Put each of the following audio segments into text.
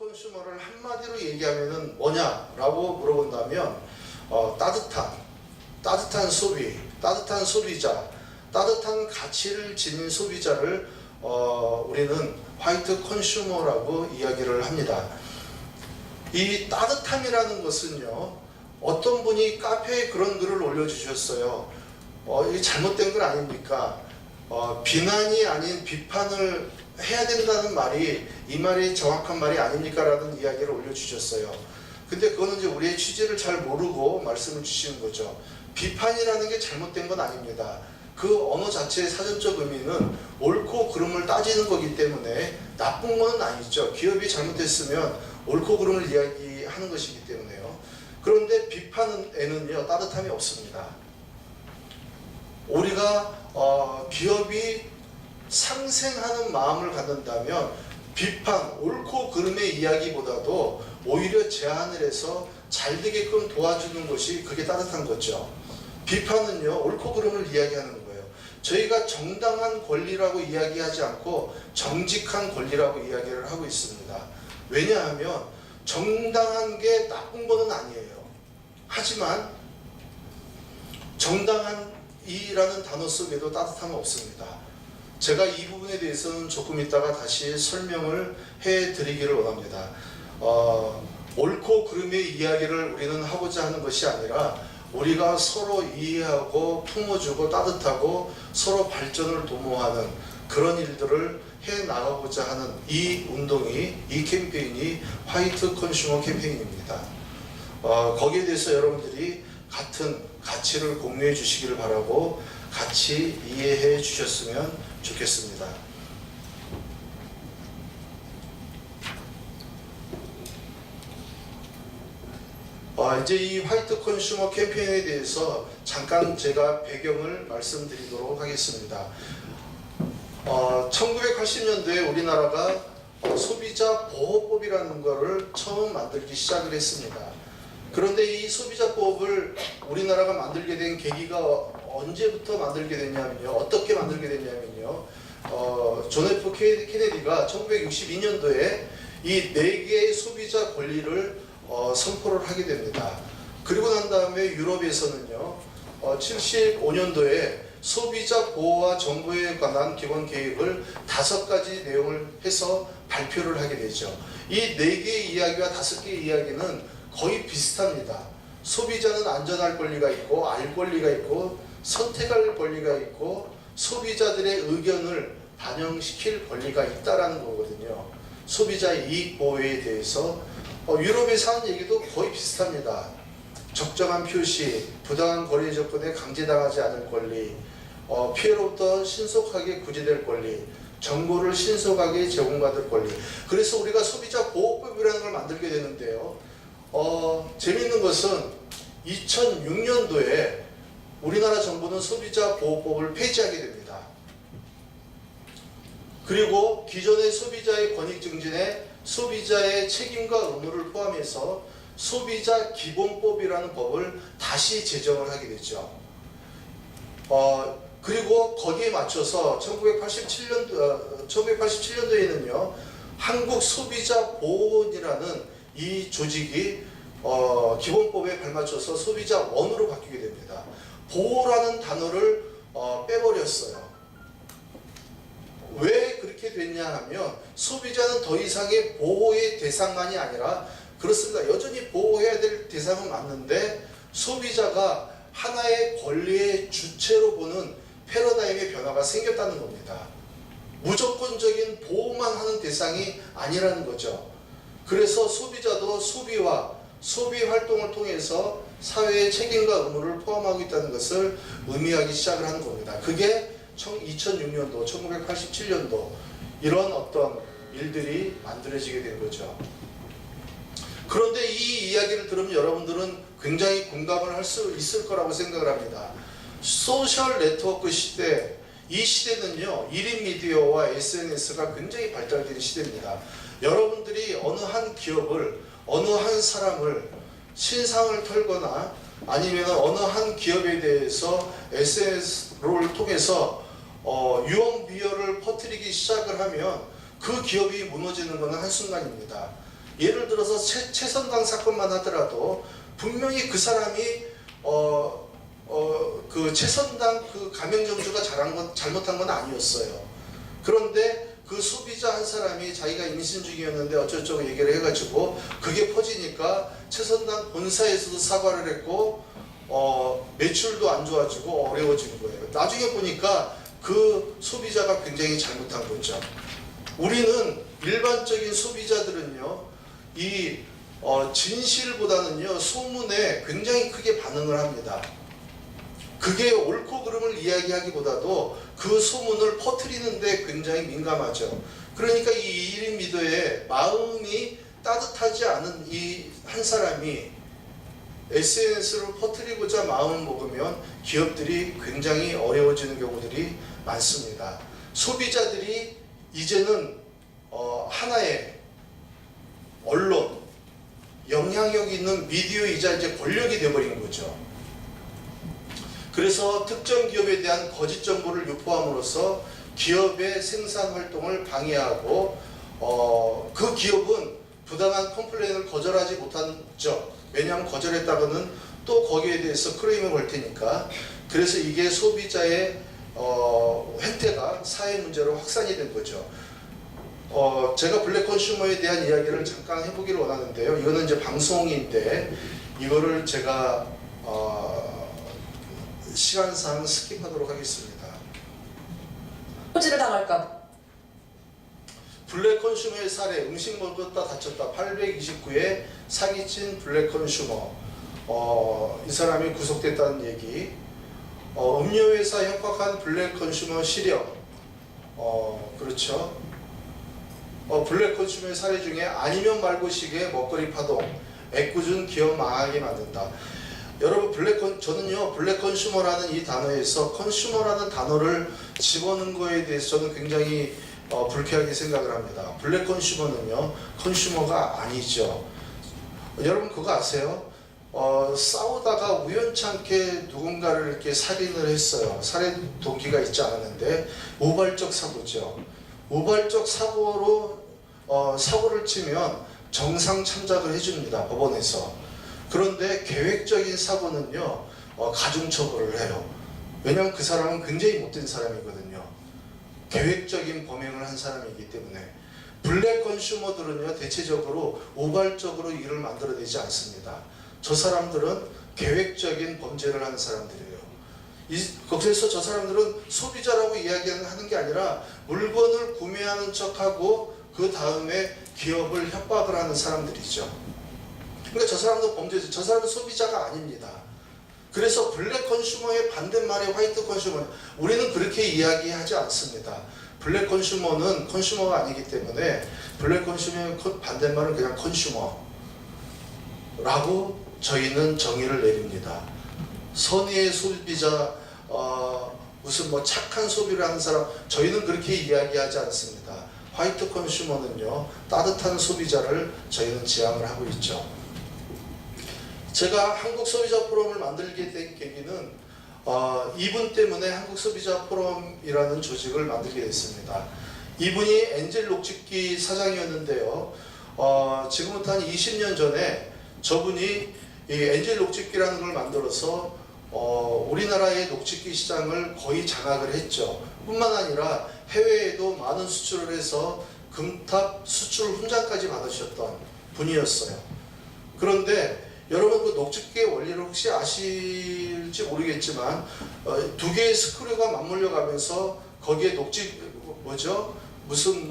컨슈머를 한마디로 얘기하면은 뭐냐라고 물어본다면 따뜻한 소비, 따뜻한 소비자, 따뜻한 가치를 지닌 소비자를 우리는 화이트 컨슈머라고 이야기를 합니다. 이 따뜻함이라는 것은요, 어떤 분이 카페에 그런 글을 올려주셨어요. 이게 잘못된 건 아닙니까? 비난이 아닌 비판을 해야 된다는 말이 이 말이 정확한 말이 아닙니까? 라는 이야기를 올려주셨어요. 근데 그거는 이제 우리의 취지를 잘 모르고 말씀을 주시는 거죠. 비판이라는 게 잘못된 건 아닙니다. 그 언어 자체의 사전적 의미는 옳고 그름을 따지는 거기 때문에 나쁜 건 아니죠. 기업이 잘못했으면 옳고 그름을 이야기하는 것이기 때문에요. 그런데 비판에는요, 따뜻함이 없습니다. 우리가 기업이 상생하는 마음을 갖는다면 비판, 옳고 그름의 이야기보다도 오히려 제안을 해서 잘 되게끔 도와주는 것이 그게 따뜻한 거죠. 비판은요, 옳고 그름을 이야기하는 거예요. 저희가 정당한 권리라고 이야기하지 않고 정직한 권리라고 이야기를 하고 있습니다. 왜냐하면 정당한 게 나쁜 거는 아니에요. 하지만 정당한 이라는 단어 속에도 따뜻함은 없습니다. 제가 이 부분에 대해서는 조금 있다가 다시 설명을 해드리기를 원합니다. 옳고 그름의 이야기를 우리는 하고자 하는 것이 아니라 우리가 서로 이해하고 품어주고 따뜻하고 서로 발전을 도모하는 그런 일들을 해나가고자 하는 이 운동이, 이 캠페인이 화이트 컨슈머 캠페인입니다. 거기에 대해서 여러분들이 같은 가치를 공유해 주시기를 바라고 같이 이해해 주셨으면 좋겠습니다. 이제 이 화이트 컨슈머 캠페인에 대해서 잠깐 제가 배경을 말씀드리도록 하겠습니다. 1980년도에 우리나라가 소비자 보호법이라는 것을 처음 만들기 시작을 했습니다. 그런데 이 소비자법을 우리나라가 만들게 된 계기가 언제부터 만들게 됐냐면요, 어떻게 만들게 됐냐면요, 존 F 케네디가 1962년도에 이 4개의 소비자 권리를 선포를 하게 됩니다. 그리고 난 다음에 유럽에서는요, 75년도에 소비자 보호와 정보에 관한 기본 계획을 5가지 내용을 해서 발표를 하게 되죠. 이 4개의 이야기와 5개의 이야기는 거의 비슷합니다. 소비자는 안전할 권리가 있고, 알 권리가 있고, 선택할 권리가 있고, 소비자들의 의견을 반영시킬 권리가 있다라는 거거든요. 소비자의 이익 보호에 대해서 유럽에서 하는 얘기도 거의 비슷합니다. 적정한 표시, 부당한 거래 조건에 강제당하지 않을 권리, 피해로부터 신속하게 구제될 권리, 정보를 신속하게 제공받을 권리. 그래서 우리가 소비자 보호법이라는 걸 만들게 되는데요. 재미있는 것은 2006년도에 우리나라 정부는 소비자 보호법을 폐지하게 됩니다. 그리고 기존의 소비자의 권익 증진에 소비자의 책임과 의무를 포함해서 소비자 기본법이라는 법을 다시 제정을 하게 되죠. 그리고 거기에 맞춰서 1987년도에는요, 한국 소비자 보호원이라는 이 조직이 기본법에 발맞춰서 소비자 원으로 바뀌게 됩니다. 보호라는 단어를 빼버렸어요. 왜 그렇게 됐냐 하면 소비자는 더 이상의 보호의 대상만이 아니라, 그렇습니다, 여전히 보호해야 될 대상은 맞는데 소비자가 하나의 권리의 주체로 보는 패러다임의 변화가 생겼다는 겁니다. 무조건적인 보호만 하는 대상이 아니라는 거죠. 그래서 소비자도 소비와 소비 활동을 통해서 사회의 책임과 의무를 포함하고 있다는 것을 의미하기 시작을 하는 겁니다. 그게 2006년도, 1987년도 이런 어떤 일들이 만들어지게 된 거죠. 그런데 이 이야기를 들으면 여러분들은 굉장히 공감을 할 수 있을 거라고 생각을 합니다. 소셜 네트워크 시대, 이 시대는요, 1인 미디어와 SNS가 굉장히 발달된 시대입니다. 여러분들이 어느 한 기업을, 어느 한 사람을 신상을 털거나 아니면 어느 한 기업에 대해서 SNS를 통해서 유언비어를 퍼뜨리기 시작을 하면 그 기업이 무너지는 것은 한순간입니다. 예를 들어서 최선당 사건만 하더라도 분명히 그 사람이 그 최선당 그 가맹점주가 잘못한 건 아니었어요. 그런데 그 소비자 한 사람이 자기가 임신 중이었는데 어쩌고저쩌고 얘기를 해가지고 그게 퍼지니까 최선당 본사에서도 사과를 했고 매출도 안 좋아지고 어려워진 거예요. 나중에 보니까 그 소비자가 굉장히 잘못한 거죠. 우리는 일반적인 소비자들은요, 이 진실보다는요 소문에 굉장히 크게 반응을 합니다. 그게 옳고 그름을 이야기하기보다도 그 소문을 퍼뜨리는데 굉장히 민감하죠. 그러니까 이 1인 미더의 마음이 따뜻하지 않은 이 한 사람이 SNS를 퍼뜨리고자 마음을 먹으면 기업들이 굉장히 어려워지는 경우들이 많습니다. 소비자들이 이제는 하나의 언론, 영향력 있는 미디어이자 이제 권력이 되어버린 거죠. 그래서 특정 기업에 대한 거짓 정보를 유포함으로써 기업의 생산 활동을 방해하고 그 기업은 부당한 컴플레인을 거절하지 못했죠. 왜냐하면 거절했다가는 또 거기에 대해서 클레임을 걸 테니까. 그래서 이게 소비자의 횡태가 사회 문제로 확산이 된 거죠. 제가 블랙 컨슈머에 대한 이야기를 잠깐 해보기를 원하는데요. 이거는 이제 방송인데 이거를 제가 시간상 스킵하도록 하겠습니다. 토지를 당할까? 블랙 컨슈머의 사례, 음식 먹었다 다쳤다 829에 사기친 블랙 컨슈머. 이 사람이 구속됐다는 얘기. 음료회사 협박한 블랙 컨슈머 실형. 그렇죠. 블랙 컨슈머의 사례 중에 아니면 말고식의 먹거리 파동, 애꿎은 기업 망하게 만든다. 여러분 저는요 블랙 컨슈머라는 이 단어에서 컨슈머라는 단어를 집어넣은 거에 대해서 저는 굉장히 불쾌하게 생각을 합니다. 블랙 컨슈머는요 컨슈머가 아니죠. 여러분 그거 아세요? 싸우다가 우연찮게 누군가를 이렇게 살인을 했어요. 살인 동기가 있지 않았는데 우발적 사고죠. 우발적 사고로 사고를 치면 정상 참작을 해줍니다. 법원에서. 그런데 계획적인 사고는요 가중처벌을 해요. 왜냐하면 그 사람은 굉장히 못된 사람이거든요. 계획적인 범행을 한 사람이기 때문에. 블랙 컨슈머들은요 대체적으로 우발적으로 일을 만들어내지 않습니다. 저 사람들은 계획적인 범죄를 하는 사람들이에요. 그래서 저 사람들은 소비자라고 이야기하는 게 아니라 물건을 구매하는 척하고 그 다음에 기업을 협박을 하는 사람들이죠. 그러니까 저 사람도 범죄죠. 저 사람은 소비자가 아닙니다. 그래서 블랙 컨슈머의 반대말의 화이트 컨슈머, 우리는 그렇게 이야기하지 않습니다. 블랙 컨슈머는 컨슈머가 아니기 때문에 블랙 컨슈머의 반대말은 그냥 컨슈머라고 저희는 정의를 내립니다. 선의의 소비자, 무슨 뭐 착한 소비를 하는 사람, 저희는 그렇게 이야기하지 않습니다. 화이트 컨슈머는요 따뜻한 소비자를 저희는 지향을 하고 있죠. 제가 한국 소비자 포럼을 만들게 된 계기는 이분 때문에 한국 소비자 포럼이라는 조직을 만들게 됐습니다. 이분이 엔젤 녹즙기 사장이었는데요. 지금부터 한 20년 전에 저분이 이 엔젤 녹즙기라는 걸 만들어서 우리나라의 녹즙기 시장을 거의 장악을 했죠. 뿐만 아니라 해외에도 많은 수출을 해서 금탑 수출 훈장까지 받으셨던 분이었어요. 그런데 여러분 그 녹즙기의 원리를 혹시 아실지 모르겠지만 두 개의 스크류가 맞물려 가면서 거기에 무슨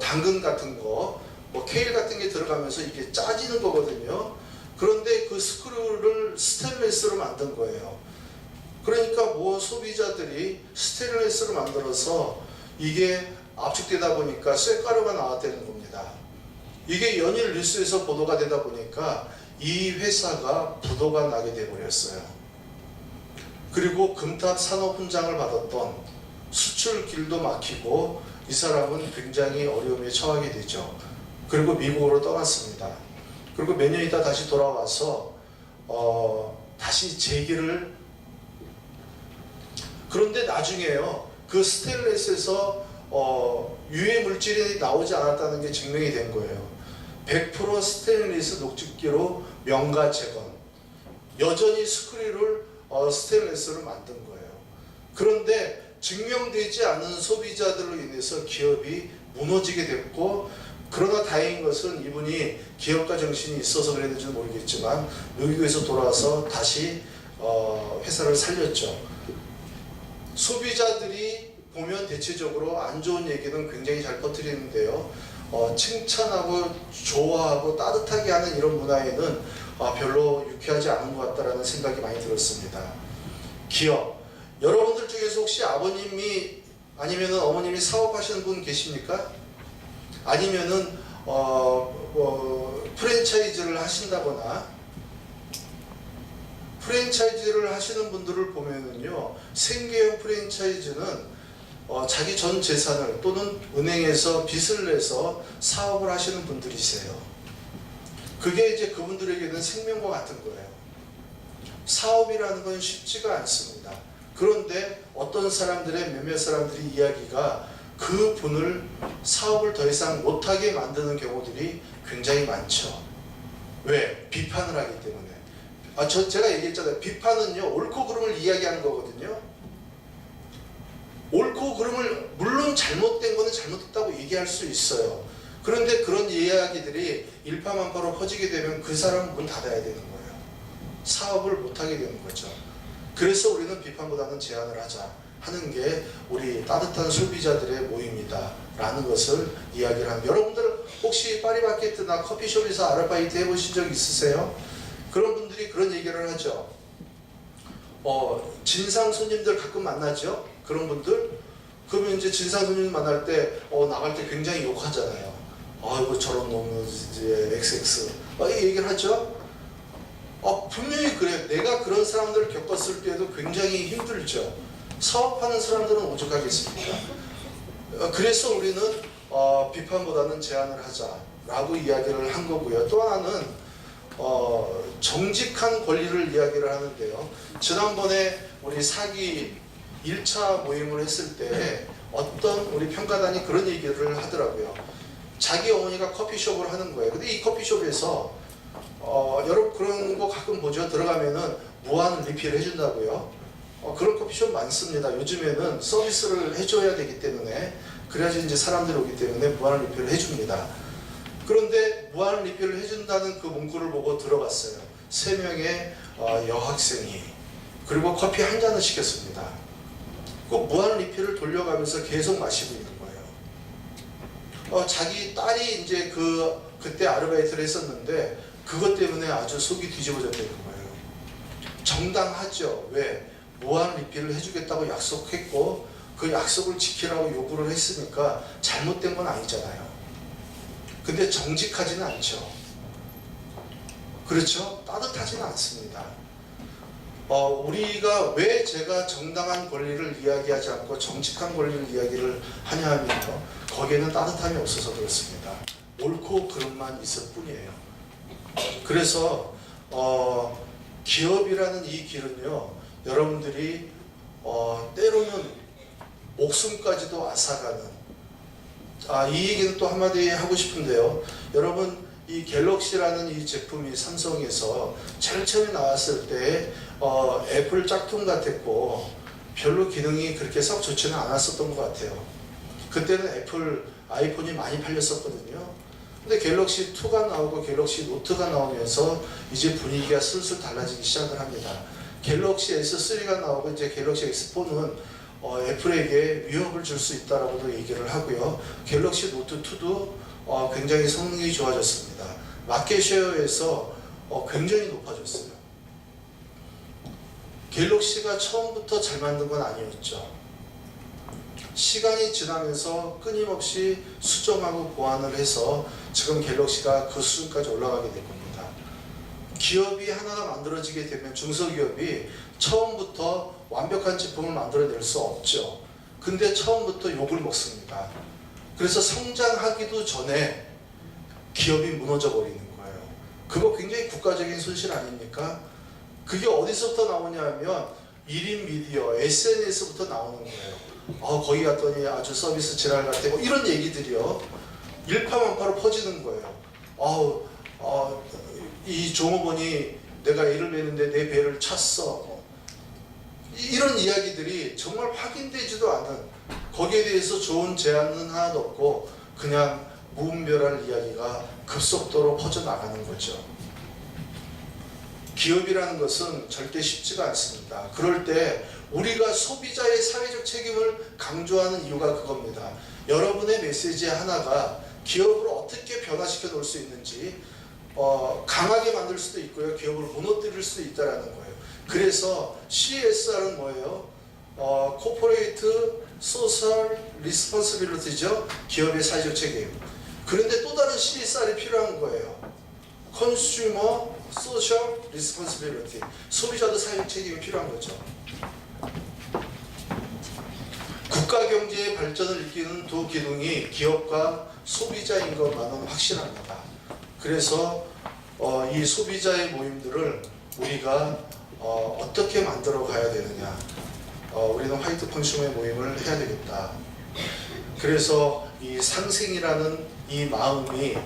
당근 같은 거, 케일 같은 게 들어가면서 이게 짜지는 거거든요. 그런데 그 스크류를 스테인리스로 만든 거예요. 그러니까 소비자들이 스테인리스로 만들어서 이게 압축되다 보니까 쇳가루가 나왔다는 겁니다. 이게 연일 뉴스에서 보도가 되다 보니까 이 회사가 부도가 나게 돼버렸어요. 그리고 금탑 산업 훈장을 받았던 수출길도 막히고 이 사람은 굉장히 어려움에 처하게 되죠. 그리고 미국으로 떠났습니다. 그리고 몇 년 있다 다시 돌아와서 다시 재기를. 그런데 나중에요 그 스테인리스에서 유해 물질이 나오지 않았다는 게 증명이 된 거예요. 100% 스테인리스 녹즙기로 명가 재건, 여전히 스크류를 스테인리스로 만든 거예요. 그런데 증명되지 않은 소비자들로 인해서 기업이 무너지게 됐고, 그러나 다행인 것은 이분이 기업가 정신이 있어서 그랬는지 모르겠지만 외국에서 돌아와서 다시 회사를 살렸죠. 소비자들이 보면 대체적으로 안 좋은 얘기는 굉장히 잘 퍼뜨리는데요. 칭찬하고 좋아하고 따뜻하게 하는 이런 문화에는 별로 유쾌하지 않은 것 같다라는 생각이 많이 들었습니다. 기업, 여러분들 중에서 혹시 아버님이 아니면 어머님이 사업하시는 분 계십니까? 아니면은 프랜차이즈를 하신다거나, 프랜차이즈를 하시는 분들을 보면은요, 생계형 프랜차이즈는 자기 전 재산을 또는 은행에서 빚을 내서 사업을 하시는 분들이세요. 그게 이제 그분들에게는 생명과 같은 거예요. 사업이라는 건 쉽지가 않습니다. 그런데 어떤 사람들의 몇몇 사람들의 이야기가 그 분을 사업을 더 이상 못하게 만드는 경우들이 굉장히 많죠. 왜? 비판을 하기 때문에. 제가 얘기했잖아요. 비판은요, 옳고 그름을 이야기하는 거거든요. 옳고 그름을, 물론 잘못된 거는 잘못됐다고 얘기할 수 있어요. 그런데 그런 이야기들이 일파만파로 퍼지게 되면 그 사람은 문 닫아야 되는 거예요. 사업을 못하게 되는 거죠. 그래서 우리는 비판보다는 제안을 하자 하는 게 우리 따뜻한 소비자들의 모임이다 라는 것을 이야기를 합니다. 여러분들 혹시 파리바게뜨나 커피숍에서 아르바이트 해보신 적 있으세요? 그런 분들이 그런 얘기를 하죠. 진상 손님들 가끔 만나죠? 그런 분들? 그러면 이제 진상 손님 만날 때 나갈 때 굉장히 욕하잖아요. 아이고 저런 놈은 이제 XX 이 얘기를 하죠? 분명히 그래. 내가 그런 사람들을 겪었을 때도 굉장히 힘들죠. 사업하는 사람들은 오죽하겠습니까? 그래서 우리는 비판보다는 제안을 하자라고 이야기를 한 거고요. 또 하나는 정직한 권리를 이야기를 하는데요. 지난번에 우리 사기 1차 모임을 했을 때 어떤 우리 평가단이 그런 얘기를 하더라고요. 자기 어머니가 커피숍을 하는 거예요. 근데 이 커피숍에서 여러분 그런 거 가끔 보죠. 들어가면은 무한 리필 해준다고요. 그런 커피숍 많습니다. 요즘에는 서비스를 해줘야 되기 때문에, 그래야지 이제 사람들이 오기 때문에 무한 리필을 해줍니다. 그런데 무한 리필을 해준다는 그 문구를 보고 들어갔어요. 3명의 여학생이, 그리고 커피 한 잔을 시켰습니다. 그 무한 리필을 돌려가면서 계속 마시고 있는 거예요. 자기 딸이 이제 그때 아르바이트를 했었는데 그것 때문에 아주 속이 뒤집어졌다는 거예요. 정당하죠. 왜? 무한 리필을 해주겠다고 약속했고 그 약속을 지키라고 요구를 했으니까 잘못된 건 아니잖아요. 근데 정직하지는 않죠. 그렇죠? 따뜻하지는 않습니다. 우리가 왜 제가 정당한 권리를 이야기하지 않고 정직한 권리를 이야기를 하냐 하면요, 거기에는 따뜻함이 없어서 그렇습니다. 옳고 그름만 있을 뿐이에요. 그래서 기업이라는 이 길은요, 여러분들이 때로는 목숨까지도 앗아가는, 이 얘기는 또 한마디 하고 싶은데요. 여러분, 이 갤럭시라는 이 제품이 삼성에서 제일 처음에 나왔을 때 애플 짝퉁 같았고 별로 기능이 그렇게 썩 좋지는 않았었던 것 같아요. 그때는 애플 아이폰이 많이 팔렸었거든요. 근데 갤럭시 2가 나오고 갤럭시 노트가 나오면서 이제 분위기가 슬슬 달라지기 시작을 합니다. 갤럭시 S3가 나오고 이제 갤럭시 S4는 애플에게 위협을 줄 수 있다라고도 얘기를 하고요. 갤럭시 노트 2도 굉장히 성능이 좋아졌습니다. 마켓 쉐어에서 굉장히 높아졌어요. 갤럭시가 처음부터 잘 만든 건 아니었죠. 시간이 지나면서 끊임없이 수정하고 보완을 해서 지금 갤럭시가 그 수준까지 올라가게 된 겁니다. 기업이 하나가 만들어지게 되면, 중소기업이 처음부터 완벽한 제품을 만들어낼 수 없죠. 근데 처음부터 욕을 먹습니다. 그래서 성장하기도 전에 기업이 무너져 버리는 거예요. 그거 굉장히 국가적인 손실 아닙니까? 그게 어디서부터 나오냐 하면 1인 미디어, SNS부터 나오는 거예요. 거기 갔더니 아주 서비스 지랄 같아, 이런 얘기들이요, 일파만파로 퍼지는 거예요. 이 종업원이 내가 애를 베는데 내 배를 찼어. 이런 이야기들이 정말 확인되지도 않은, 거기에 대해서 좋은 제안은 하나도 없고 그냥 무분별한 이야기가 급속도로 퍼져나가는 거죠. 기업이라는 것은 절대 쉽지가 않습니다. 그럴 때 우리가 소비자의 사회적 책임을 강조하는 이유가 그겁니다. 여러분의 메시지 하나가 기업을 어떻게 변화시켜 놓을 수 있는지 강하게 만들 수도 있고요. 기업을 무너뜨릴 수도 있다는 거예요. 그래서 CSR은 뭐예요? Corporate Social Responsibility죠. 기업의 사회적 책임. 그런데 또 다른 CSR이 필요한 거예요. Consumer Social Responsibility. 소비자도 사회적 책임이 필요한 거죠. 국가 경제의 발전을 이끄는 두 기둥이 기업과 소비자인 것만은 확실합니다. 그래서 이 소비자의 모임들을 우리가 어떻게 만들어 가야 되느냐. 우리는 화이트 컨슈머의 모임을 해야 되겠다. 그래서 이 상생이라는 이 마음이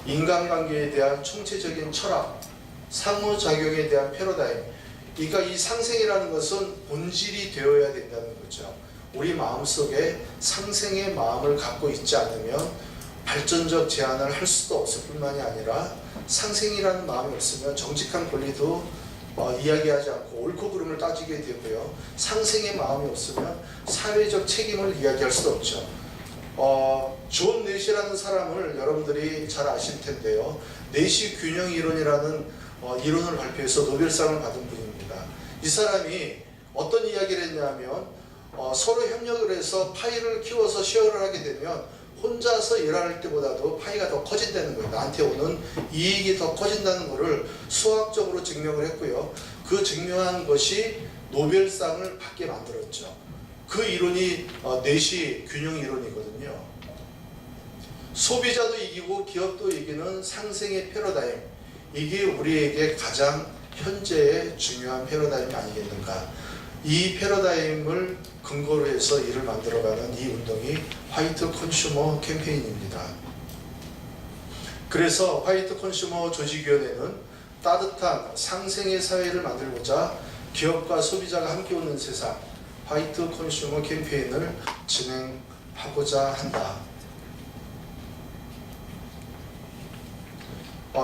인간관계에 대한 총체적인 철학, 상호작용에 대한 패러다임, 그러니까 이 상생이라는 것은 본질이 되어야 된다는 거죠. 우리 마음속에 상생의 마음을 갖고 있지 않으면 발전적 제안을 할 수도 없을 뿐만이 아니라 상생이라는 마음이 없으면 정직한 권리도 이야기하지 않고 옳고 그름을 따지게 되고요. 상생의 마음이 없으면 사회적 책임을 이야기할 수도 없죠. 존 내시라는 사람을 여러분들이 잘 아실 텐데요. 내시 균형 이론이라는 이론을 발표해서 노벨상을 받은 분입니다. 이 사람이 어떤 이야기를 했냐면 서로 협력을 해서 파이를 키워서 쉐어를 하게 되면 혼자서 일할 때보다도 파이가 더 커진다는 거예요. 나한테 오는 이익이 더 커진다는 것을 수학적으로 증명을 했고요. 그 증명한 것이 노벨상을 받게 만들었죠. 그 이론이 내시 균형 이론이거든요. 소비자도 이기고 기업도 이기는 상생의 패러다임, 이게 우리에게 가장 현재의 중요한 패러다임이 아니겠는가. 이 패러다임을 근거로 해서 일을 만들어가는 이 운동이 화이트 컨슈머 캠페인입니다. 그래서 화이트 컨슈머 조직위원회는 따뜻한 상생의 사회를 만들고자 기업과 소비자가 함께 오는 세상, 화이트 컨슈머 캠페인을 진행하고자 한다.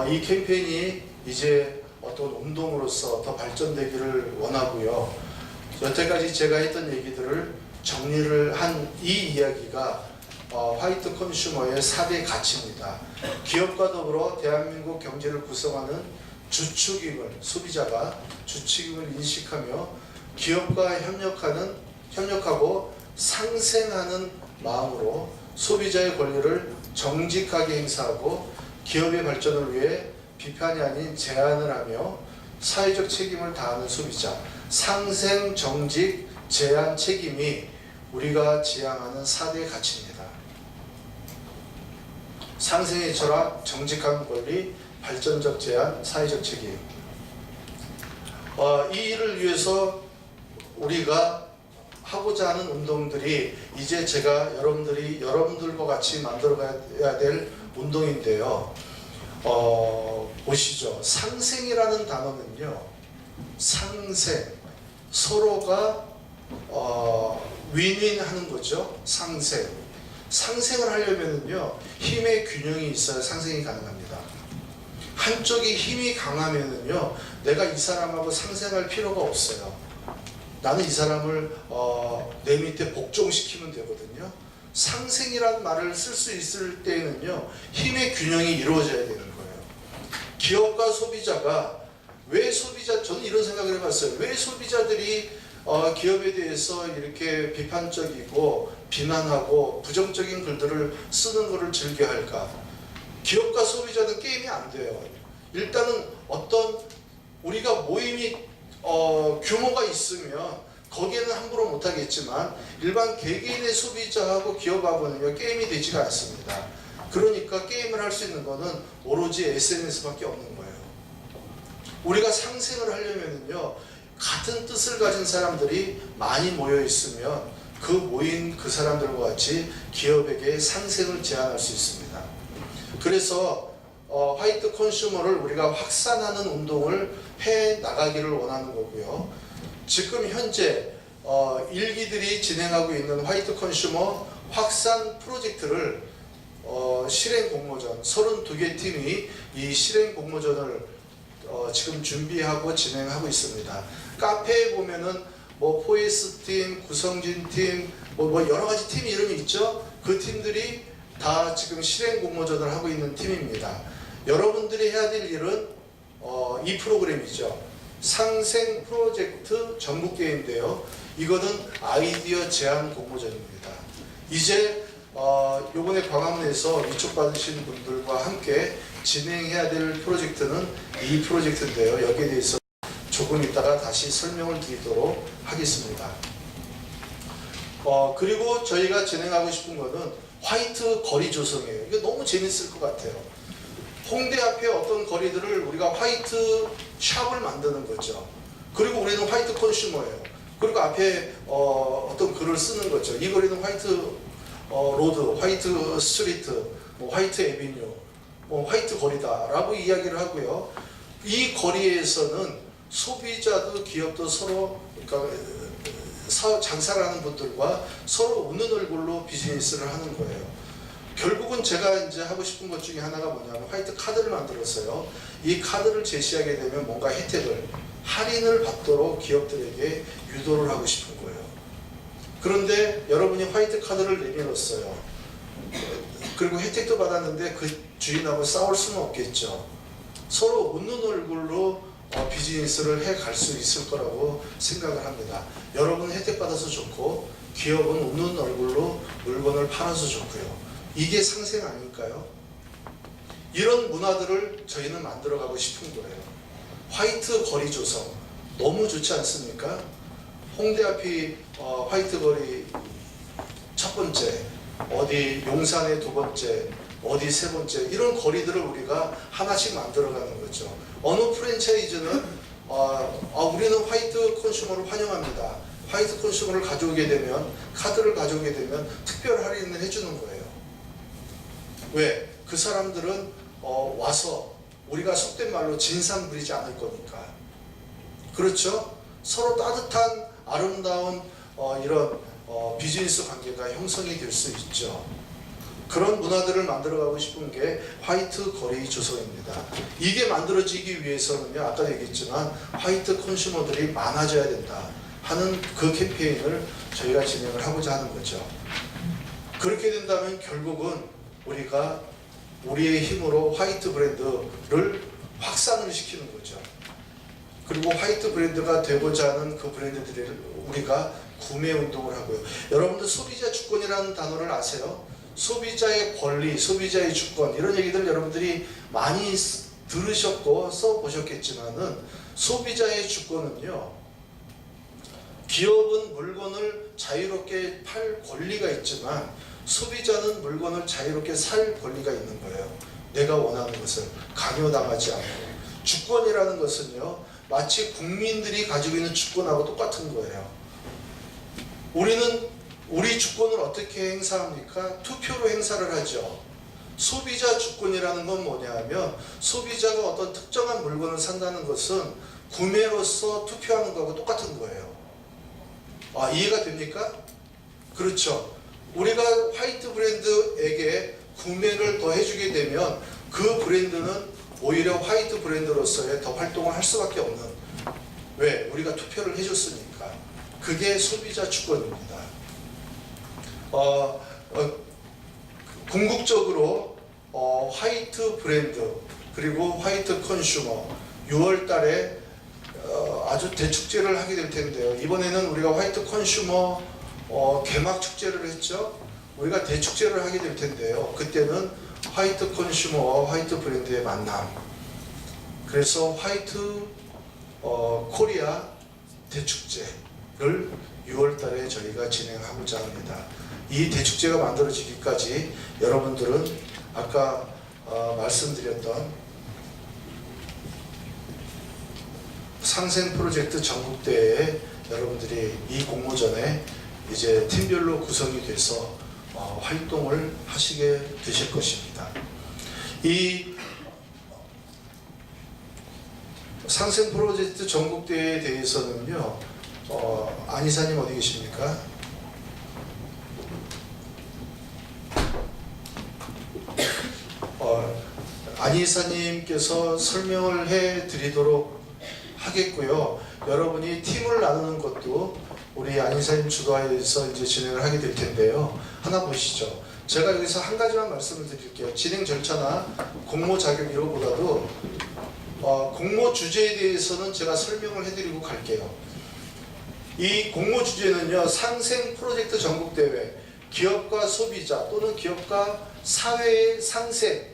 이 캠페인이 이제 어떤 운동으로서 더 발전되기를 원하고요. 여태까지 제가 했던 얘기들을 정리를 한 이 이야기가 화이트 컨슈머의 4대 가치입니다. 기업과 더불어 대한민국 경제를 구성하는 주축임을, 소비자가 주축임을 인식하며 기업과 협력하고 상생하는 마음으로 소비자의 권리를 정직하게 행사하고 기업의 발전을 위해 비판이 아닌 제안을 하며 사회적 책임을 다하는 소비자, 상생, 정직, 제안, 책임이 우리가 지향하는 4대 가치입니다. 상생의 철학, 정직한 권리, 발전적 제안, 사회적 책임. 이 일을 위해서 우리가 하고자 하는 운동들이 이제 제가 여러분들과 같이 만들어가야 될 운동인데요. 보시죠. 상생이라는 단어는요, 상생, 서로가 윈윈하는 거죠. 상생을 하려면은요, 힘의 균형이 있어야 상생이 가능합니다. 한쪽이 힘이 강하면은요, 내가 이 사람하고 상생할 필요가 없어요. 나는 이 사람을 내 밑에 복종시키면 되거든요. 상생이라는 말을 쓸 수 있을 때에는요, 힘의 균형이 이루어져야 되는 거예요. 기업과 소비자가 저는 이런 생각을 해봤어요. 왜 소비자들이 기업에 대해서 이렇게 비판적이고 비난하고 부정적인 글들을 쓰는 것을 즐겨할까? 기업과 소비자는 게임이 안 돼요. 일단은 어떤 우리가 모임이 규모가 있으면 거기에는 함부로 못하겠지만 일반 개개인의 소비자하고 기업하고는요, 게임이 되지가 않습니다. 그러니까 게임을 할 수 있는 거는 오로지 SNS밖에 없는 거예요. 우리가 상생을 하려면요, 같은 뜻을 가진 사람들이 많이 모여 있으면 그 모인 그 사람들과 같이 기업에게 상생을 제안할 수 있습니다. 그래서 화이트 컨슈머를 우리가 확산하는 운동을 해 나가기를 원하는 거고요. 지금 현재 일기들이 진행하고 있는 화이트 컨슈머 확산 프로젝트를 실행 공모전 32개 팀이 이 실행 공모전을 지금 준비하고 진행하고 있습니다. 카페에 보면은 뭐 포에스 팀, 구성진 팀, 뭐 여러 가지 팀 이름이 있죠. 그 팀들이 다 지금 실행 공모전을 하고 있는 팀입니다. 여러분들이 해야 될 일은 이 프로그램이죠. 상생 프로젝트 전국대회인데요. 이거는 아이디어 제안 공모전입니다. 이제 요번에 광화문에서 위촉 받으신 분들과 함께 진행해야 될 프로젝트는 이 프로젝트인데요. 여기에 대해서 조금 이따가 다시 설명을 드리도록 하겠습니다. 그리고 저희가 진행하고 싶은 거는 화이트 거리 조성이에요. 이거 너무 재밌을 것 같아요. 홍대 앞에 어떤 거리들을 우리가 화이트 샵을 만드는 거죠. 그리고 우리는 화이트 컨슈머예요. 그리고 앞에 어떤 글을 쓰는 거죠. 이 거리는 화이트 로드, 화이트 스트리트, 뭐 화이트 에비뉴, 뭐 화이트 거리다라고 이야기를 하고요. 이 거리에서는 소비자도 기업도 서로 그러니까 장사를 하는 분들과 서로 웃는 얼굴로 비즈니스를 하는 거예요. 결국은 제가 이제 하고 싶은 것 중에 하나가 뭐냐면 화이트 카드를 만들었어요. 이 카드를 제시하게 되면 뭔가 혜택을 할인을 받도록 기업들에게 유도를 하고 싶은 거예요. 그런데 여러분이 화이트 카드를 내밀었어요. 그리고 혜택도 받았는데 그 주인하고 싸울 수는 없겠죠. 서로 웃는 얼굴로 비즈니스를 해 갈 수 있을 거라고 생각을 합니다. 여러분은 혜택 받아서 좋고 기업은 웃는 얼굴로 물건을 팔아서 좋고요. 이게 상생 아닐까요? 이런 문화들을 저희는 만들어가고 싶은 거예요. 화이트 거리 조성 너무 좋지 않습니까? 홍대 앞이 화이트 거리 첫 번째, 어디 용산의 두 번째, 어디 세 번째 이런 거리들을 우리가 하나씩 만들어가는 거죠. 어느 프랜차이즈는 우리는 화이트 컨슈머를 환영합니다. 화이트 컨슈머를 가져오게 되면 카드를 가져오게 되면 특별 할인을 해주는 거예요. 왜? 그 사람들은 와서 우리가 속된 말로 진상 부리지 않을 거니까. 그렇죠? 서로 따뜻한 아름다운 이런 비즈니스 관계가 형성이 될 수 있죠. 그런 문화들을 만들어가고 싶은 게 화이트 거리 조성입니다. 이게 만들어지기 위해서는요, 아까도 얘기했지만 화이트 컨슈머들이 많아져야 된다 하는 그 캠페인을 저희가 진행을 하고자 하는 거죠. 그렇게 된다면 결국은 우리가 우리의 힘으로 화이트 브랜드를 확산을 시키는 거죠. 그리고 화이트 브랜드가 되고자 하는 그 브랜드들을 우리가 구매 운동을 하고요. 여러분들 소비자 주권이라는 단어를 아세요? 소비자의 권리, 소비자의 주권 이런 얘기들 여러분들이 많이 들으셨고 써보셨겠지만은 소비자의 주권은요, 기업은 물건을 자유롭게 팔 권리가 있지만 소비자는 물건을 자유롭게 살 권리가 있는 거예요. 내가 원하는 것을 강요당하지 않고. 주권이라는 것은요, 마치 국민들이 가지고 있는 주권하고 똑같은 거예요. 우리는 우리 주권을 어떻게 행사합니까? 투표로 행사를 하죠. 소비자 주권이라는 건 뭐냐면 소비자가 어떤 특정한 물건을 산다는 것은 구매로서 투표하는 거하고 똑같은 거예요. 이해가 됩니까? 그렇죠. 우리가 화이트 브랜드에게 구매를 더 해주게 되면 그 브랜드는 오히려 화이트 브랜드로서의 더 활동을 할 수밖에 없는. 왜? 우리가 투표를 해줬으니까. 그게 소비자 주권입니다. 궁극적으로 화이트 브랜드 그리고 화이트 컨슈머 6월 달에 아주 대축제를 하게 될 텐데요. 이번에는 우리가 화이트 컨슈머 개막 축제를 했죠. 우리가 대축제를 하게 될 텐데요. 그때는 화이트 컨슈머와 화이트 브랜드의 만남. 그래서 화이트 코리아 대축제를 6월 달에 저희가 진행하고자 합니다. 이 대축제가 만들어지기까지 여러분들은 아까 말씀드렸던 상생 프로젝트 전국대회에 여러분들이 이 공모전에 이제 팀별로 구성이 돼서 활동을 하시게 되실 것입니다. 이 상생 프로젝트 전국대회에 대해서는요, 안 이사님 어디 계십니까? 안 이사님께서 설명을 해 드리도록 하겠고요. 여러분이 팀을 나누는 것도 우리 안 이사님 주도하에서 이제 진행을 하게 될 텐데요. 하나 보시죠. 제가 여기서 한 가지만 말씀을 드릴게요. 진행 절차나 공모 자격 이거보다도 공모 주제에 대해서는 제가 설명을 해드리고 갈게요. 이 공모 주제는요, 상생 프로젝트 전국대회, 기업과 소비자 또는 기업과 사회의 상생.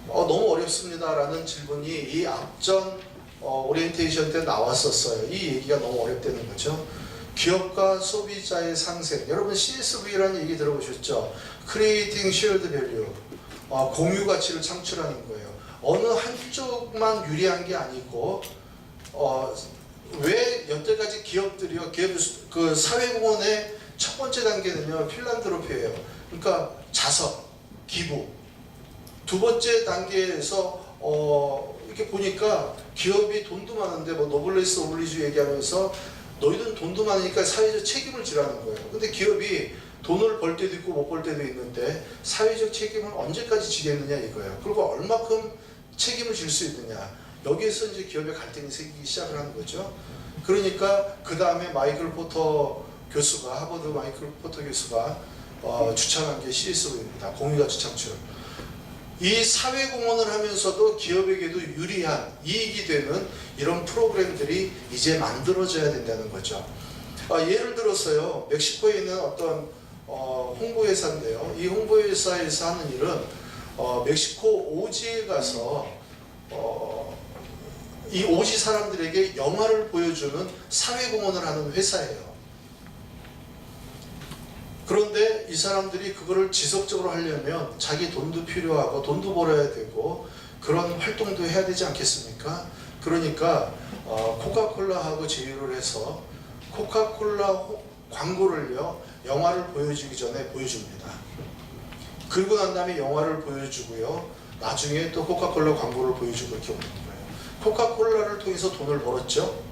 너무 어렵습니다라는 질문이 이 앞전 오리엔테이션 때 나왔었어요. 이 얘기가 너무 어렵다는 거죠. 기업과 소비자의 상생. 여러분 CSV라는 얘기 들어보셨죠? Creating Shared Value. 공유 가치를 창출하는 거예요. 어느 한쪽만 유리한 게 아니고 왜 여태까지 기업들이요, 그 사회공헌의 첫 번째 단계는요, 필란드로피예요. 그러니까 자선, 기부. 두 번째 단계에서 이렇게 보니까 기업이 돈도 많은데 뭐 노블레스 오블리주 얘기하면서 너희들은 돈도 많으니까 사회적 책임을 지라는 거예요. 근데 기업이 돈을 벌 때도 있고 못 벌 때도 있는데 사회적 책임을 언제까지 지겠느냐 이거예요. 그리고 얼마큼 책임을 질 수 있느냐. 여기에서 이제 기업의 갈등이 생기기 시작을 하는 거죠. 그러니까 그 다음에 마이클 포터 교수가, 하버드 마이클 포터 교수가 추천한 게 CSV입니다. 공유가치 창출. 이 사회공헌을 하면서도 기업에게도 유리한 이익이 되는 이런 프로그램들이 이제 만들어져야 된다는 거죠. 예를 들어서요, 멕시코에 있는 어떤 홍보회사인데요. 이 홍보회사에서 하는 일은 멕시코 오지에 가서 이 오지 사람들에게 영화를 보여주는 사회공헌을 하는 회사예요. 그런데 이 사람들이 그거를 지속적으로 하려면 자기 돈도 필요하고 돈도 벌어야 되고 그런 활동도 해야 되지 않겠습니까? 그러니까 코카콜라하고 제휴를 해서 코카콜라 광고를요, 영화를 보여주기 전에 보여줍니다. 그리고 난 다음에 영화를 보여주고요, 나중에 또 코카콜라 광고를 보여주고 이렇게 오는 거예요. 코카콜라를 통해서 돈을 벌었죠,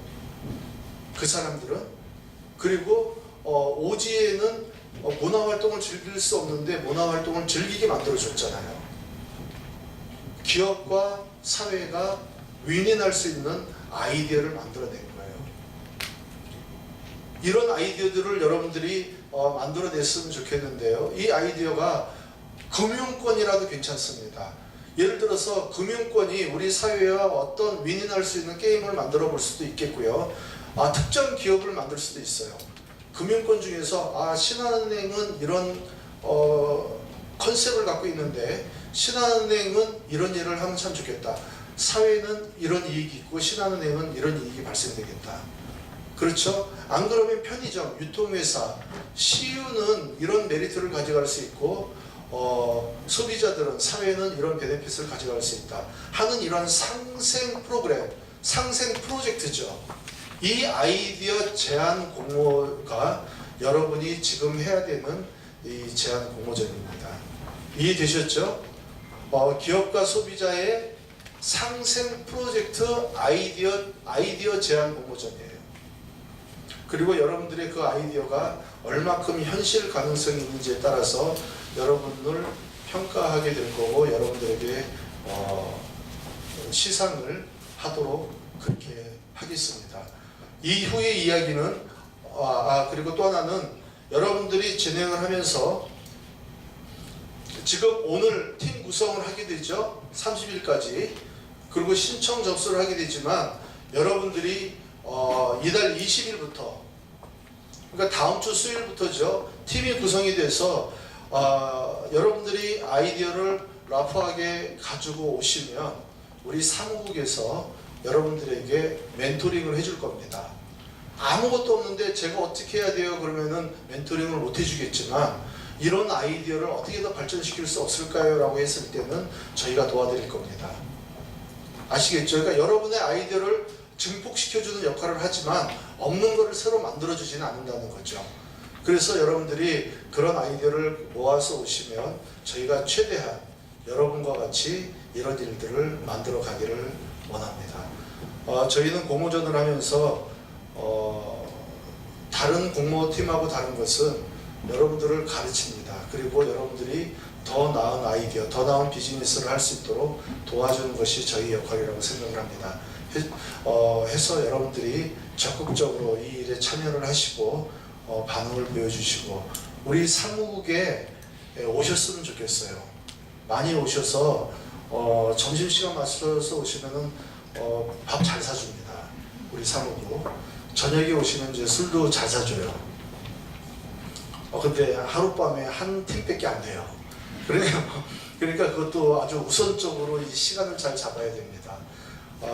그 사람들은. 그리고 오지에는 문화활동을 즐길 수 없는데 문화활동을 즐기게 만들어줬잖아요. 기업과 사회가 윈윈할 수 있는 아이디어를 만들어낸 거예요. 이런 아이디어들을 여러분들이 만들어냈으면 좋겠는데요. 이 아이디어가 금융권이라도 괜찮습니다. 예를 들어서 금융권이 우리 사회와 어떤 윈윈할 수 있는 게임을 만들어 볼 수도 있겠고요. 특정 기업을 만들 수도 있어요. 금융권 중에서 신한은행은 이런 컨셉을 갖고 있는데 신한은행은 이런 일을 하면 참 좋겠다. 사회는 이런 이익이 있고 신한은행은 이런 이익이 발생되겠다. 그렇죠? 안 그러면 편의점, 유통회사, CU는 이런 메리트를 가져갈 수 있고 소비자들은, 사회는 이런 베네핏을 가져갈 수 있다 하는 이런 상생 프로그램, 상생 프로젝트죠. 이 아이디어 제안 공모가 여러분이 지금 해야 되는 이 제안 공모전입니다. 이해되셨죠? 기업과 소비자의 상생 프로젝트 아이디어 제안 공모전이에요. 그리고 여러분들의 그 아이디어가 얼마큼 현실 가능성이 있는지에 따라서 여러분을 평가하게 될 거고 여러분들에게 시상을 하도록 그렇게 하겠습니다. 이후의 이야기는 그리고 또 하나는 여러분들이 진행을 하면서 지금 오늘 팀 구성을 하게 되죠. 30일까지. 그리고 신청 접수를 하게 되지만 여러분들이 이달 20일부터, 그러니까 다음 주 수요일부터죠. 팀이 구성이 돼서 여러분들이 아이디어를 라프하게 가지고 오시면 우리 사무국에서 여러분들에게 멘토링을 해줄 겁니다. 아무것도 없는데 제가 어떻게 해야 돼요? 그러면은 멘토링을 못 해주겠지만 이런 아이디어를 어떻게 더 발전시킬 수 없을까요? 라고 했을 때는 저희가 도와드릴 겁니다. 아시겠죠? 그러니까 여러분의 아이디어를 증폭시켜주는 역할을 하지만 없는 것을 새로 만들어주지는 않는다는 거죠. 그래서 여러분들이 그런 아이디어를 모아서 오시면 저희가 최대한 여러분과 같이 이런 일들을 만들어 가기를 원합니다. 저희는 공모전을 하면서 다른 공모팀하고 다른 것은 여러분들을 가르칩니다. 그리고 여러분들이 더 나은 아이디어, 더 나은 비즈니스를 할 수 있도록 도와주는 것이 저희 역할이라고 생각을 합니다. 해서 여러분들이 적극적으로 이 일에 참여를 하시고 반응을 보여주시고 우리 사무국에 오셨으면 좋겠어요. 많이 오셔서 점심시간 맞춰서 오시면은 밥 잘 사줍니다. 우리 사무국. 저녁에 오시면 이제 술도 잘 사줘요. 근데 하룻밤에 한 팀밖에 안 돼요. 그러니까 그것도 아주 우선적으로 이 시간을 잘 잡아야 됩니다.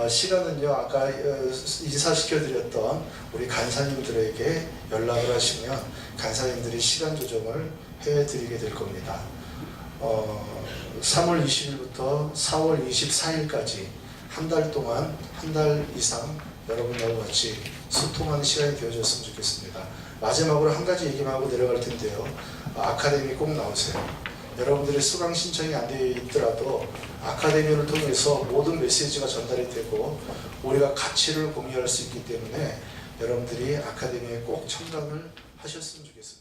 시간은요, 아까 인사시켜드렸던 우리 간사님들에게 연락을 하시면 간사님들이 시간 조정을 해드리게 될 겁니다. 3월 20일부터 4월 24일까지 한 달 동안, 한 달 이상 여러분하고 같이 소통하는 시간이 되어줬으면 좋겠습니다. 마지막으로 한 가지 얘기만 하고 내려갈 텐데요. 아카데미 꼭 나오세요. 여러분들이 수강 신청이 안 되어 있더라도 아카데미를 통해서 모든 메시지가 전달이 되고 우리가 가치를 공유할 수 있기 때문에 여러분들이 아카데미에 꼭 참관을 하셨으면 좋겠습니다.